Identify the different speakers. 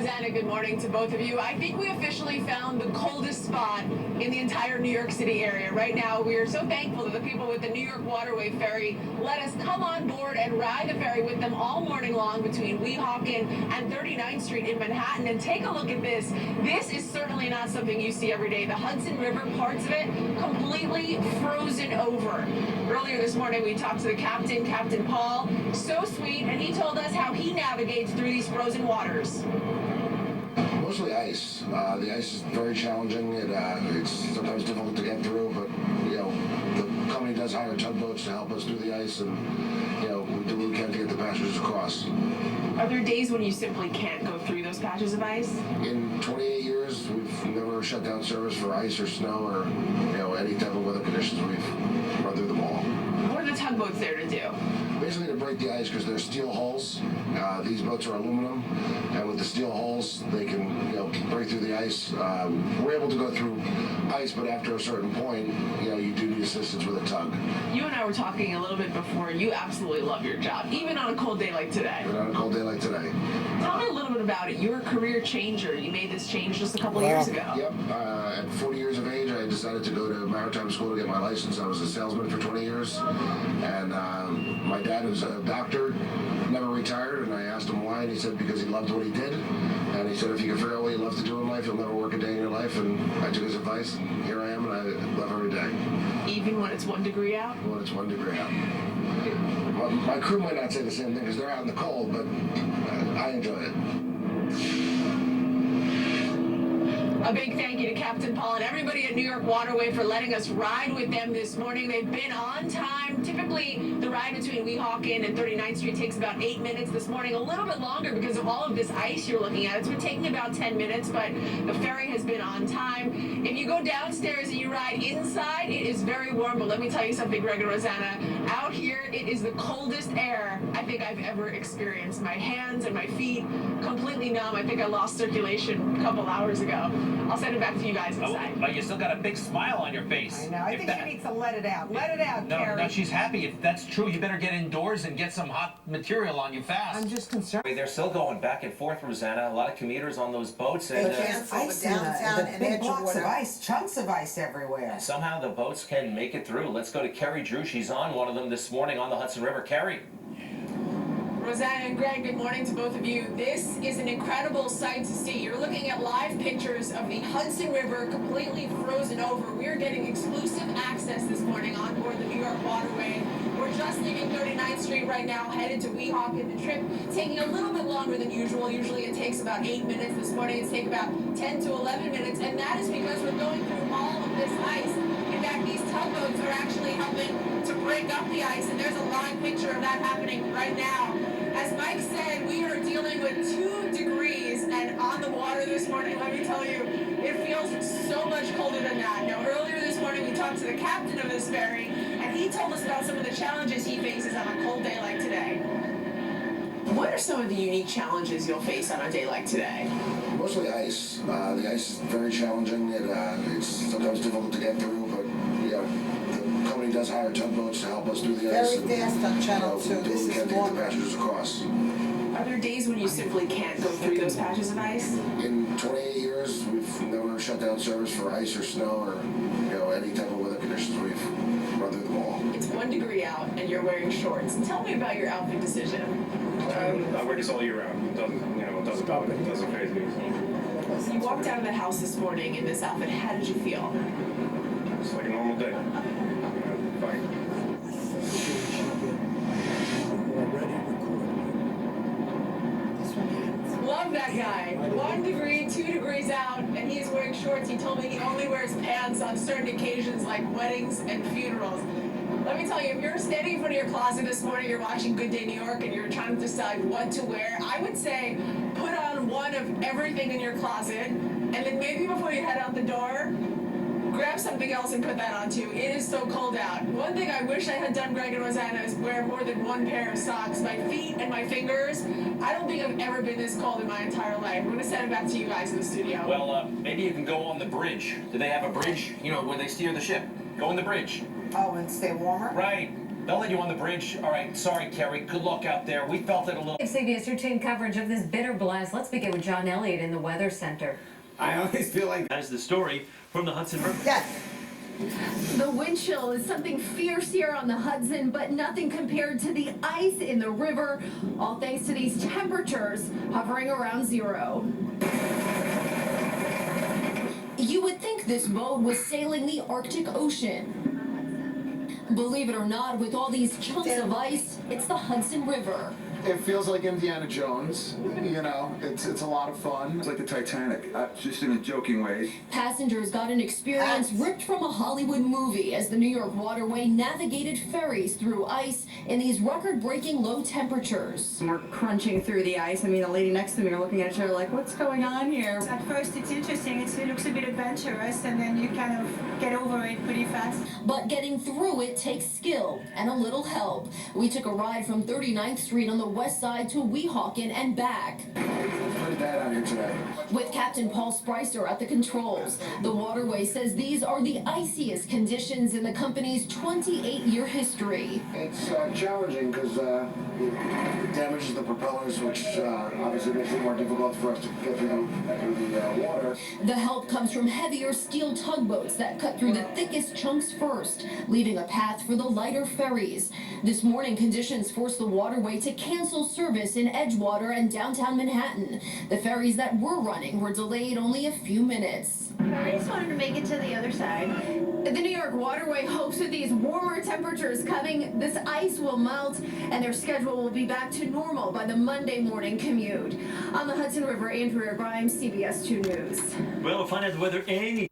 Speaker 1: Rosanna, good morning to both of you. I think we officially found the coldest spot in the entire New York City area. Right now, we are so thankful that the people with the New York Waterway Ferry let us come on board and ride the ferry with them all morning long between Weehawken and 39th Street in Manhattan. And take a look at this. This is certainly not something you see every day. The Hudson River, parts of it completely frozen over. Earlier this morning, we talked to the captain, Captain Paul. So sweet, and he told us how he navigates through these frozen waters.
Speaker 2: Mostly ice. The ice is very challenging. It's sometimes difficult to get through, but the company does hire tugboats to help us through the ice, and we do what we can to get the passengers across.
Speaker 1: Are there days when you simply can't go through those patches of ice?
Speaker 2: In 28 years, we've never shut down service for ice or snow or any type of weather conditions. We've run through them all.
Speaker 1: What are the tugboats there to do?
Speaker 2: Basically to break the ice, because they're steel hulls. These boats are aluminum, and with the steel hulls, they can break through the ice. We're able to go through ice, but after a certain point, you do need assistance with a tug.
Speaker 1: You and I were talking a little bit before. You absolutely love your job, even on a cold day like today.
Speaker 2: Even on a cold day like today.
Speaker 1: Tell me a little bit about it. You're a career changer. You made this change just a couple of years ago.
Speaker 2: Yep. At 40 years of age, I decided to go to maritime school to get my license. I was a salesman for 20 years, and my dad was a doctor, never retired, and I asked him why, and he said because he loved what he did, and he said if you can figure out what you love to do in life, you'll never work a day in your life, and I took his advice, and here I am, and I love every day.
Speaker 1: Even when it's 1 degree out?
Speaker 2: When it's 1 degree out. My crew might not say the same thing because they're out in the cold, but I enjoy it.
Speaker 1: A big thank you to Captain Paul and everybody at New York Waterway for letting us ride with them this morning. They've been on time. Typically, the ride between Weehawken and 39th Street takes about 8 minutes. This morning, a little bit longer because of all of this ice you're looking at. It's been taking about 10 minutes, but the ferry has been on time. If you go downstairs and you ride inside, it is very warm. But let me tell you something, Greg and Rosanna. Out here, it is the coldest air I think I've ever experienced. My hands and my feet completely numb. I think I lost circulation a couple hours ago. I'll send it back to you guys inside.
Speaker 3: But you still got a big smile on your face.
Speaker 4: I know. I think she needs to let it out. Let it out, Carrie.
Speaker 3: No, she's happy. If that's true, you better get indoors and get some hot material on you fast.
Speaker 4: I'm just concerned.
Speaker 5: They're still going back and forth, Rosanna. A lot of commuters on those boats. And
Speaker 4: Ice downtown and big blocks of ice, chunks of ice everywhere.
Speaker 5: somehow the boats can make it through. Let's go to Carrie Drew. She's on one of them this morning on the Hudson River. Carrie.
Speaker 1: Rosanna and Greg, good morning to both of you. This is an incredible sight to see. You're looking at live pictures of the Hudson River completely frozen over. We're getting exclusive access this morning on board the New York Waterway. We're just leaving 39th Street right now, headed to Weehawken. The trip taking a little bit longer than usual. Usually it takes about 8 minutes. This morning it's taken about 10 to 11 minutes, and that is because we're going through all of this ice. In fact, these tugboats are actually helping to break up the ice, and there's a live picture of that happening right now. As Mike said, we are dealing with 2 degrees, and on the water this morning, let me tell you, it feels so much colder than that. Now, earlier this morning, we talked to the captain of this ferry, and he told us about some of the challenges he faces on a cold day like today. What are some of the unique challenges you'll face on a day like today?
Speaker 2: Mostly ice. The ice is very challenging. It's sometimes difficult to get through, but the company does hire tugboats to help us through the ice.
Speaker 4: Very fast on Channel 2.
Speaker 2: Do what we can to get the passengers across.
Speaker 1: Are there days when you simply can't go through those patches of ice?
Speaker 2: In 28 years, we've never shut down service for ice or snow or any type of weather conditions. We've run through them all.
Speaker 1: It's 1 degree out, and you're wearing shorts. Tell me about your outfit decision.
Speaker 6: I wear this all year round. It doesn't bother me. It doesn't faze me.
Speaker 1: You walked out of the house this morning in this outfit. How did you feel?
Speaker 6: It's like a normal day. Fine.
Speaker 1: Love that guy. 1 degree, 2 degrees out, and he is wearing shorts. He told me he only wears pants on certain occasions like weddings and funerals. Let me tell you, if you're standing in front of your closet this morning, you're watching Good Day New York, and you're trying to decide what to wear, I would say put on one of everything in your closet, and then maybe before you head out the door, grab something else and put that on too. It is so cold out. One thing I wish I had done, Greg and Rosanna, is wear more than 1 pair of socks. My feet and my fingers, I don't think I've ever been this cold in my entire life. We're going to send it back to you guys in the studio.
Speaker 5: Well, maybe you can go on the bridge. Do they have a bridge? Where they steer the ship. Go on the bridge.
Speaker 4: Oh, and stay warmer?
Speaker 5: Right. They'll let you on the bridge. All right, sorry, Kerry. Good luck out there. We felt it a little.
Speaker 7: CBS routine coverage of this bitter blast. Let's begin with John Elliott in the Weather Center.
Speaker 8: I always feel like
Speaker 9: As the story from the Hudson River.
Speaker 4: Yes.
Speaker 10: The wind chill is something fierce here on the Hudson, but nothing compared to the ice in the river, all thanks to these temperatures hovering around zero. You would think this boat was sailing the Arctic Ocean. Believe it or not, with all these chunks of ice, it's the Hudson River.
Speaker 11: It feels like Indiana Jones, you know, it's a lot of fun.
Speaker 8: it's like the Titanic, just in a joking way.
Speaker 10: Passengers got an experience ripped from a Hollywood movie as the New York waterway navigated ferries through ice in these record-breaking low temperatures.
Speaker 12: We're crunching through the ice. I mean, the lady next to me are looking at each other like, what's going on here?
Speaker 13: At first it's interesting, it looks a bit adventurous, and then you kind of get over it pretty fast.
Speaker 10: But getting through it takes skill and a little help. We took a ride from 39th Street on the west side to Weehawken and back.
Speaker 11: It's pretty bad out here today.
Speaker 10: With Captain Paul Spricer at the controls, the waterway says these are the iciest conditions in the company's 28-year history.
Speaker 2: It's challenging because it damages the propellers, which obviously makes it more difficult for us to get through the water.
Speaker 10: The help comes from heavier steel tugboats that cut through the thickest chunks first, leaving a path for the lighter ferries. This morning, conditions forced the waterway to cancel service in Edgewater and downtown Manhattan. The ferries that were running were delayed only a few minutes.
Speaker 13: I just wanted to make it to the other side.
Speaker 10: The New York waterway hopes with these warmer temperatures coming, this ice will melt and their schedule will be back to normal by the Monday morning commute. On the Hudson River, Andrea Grimes, CBS 2 News.
Speaker 9: Well, we'll find out the weather any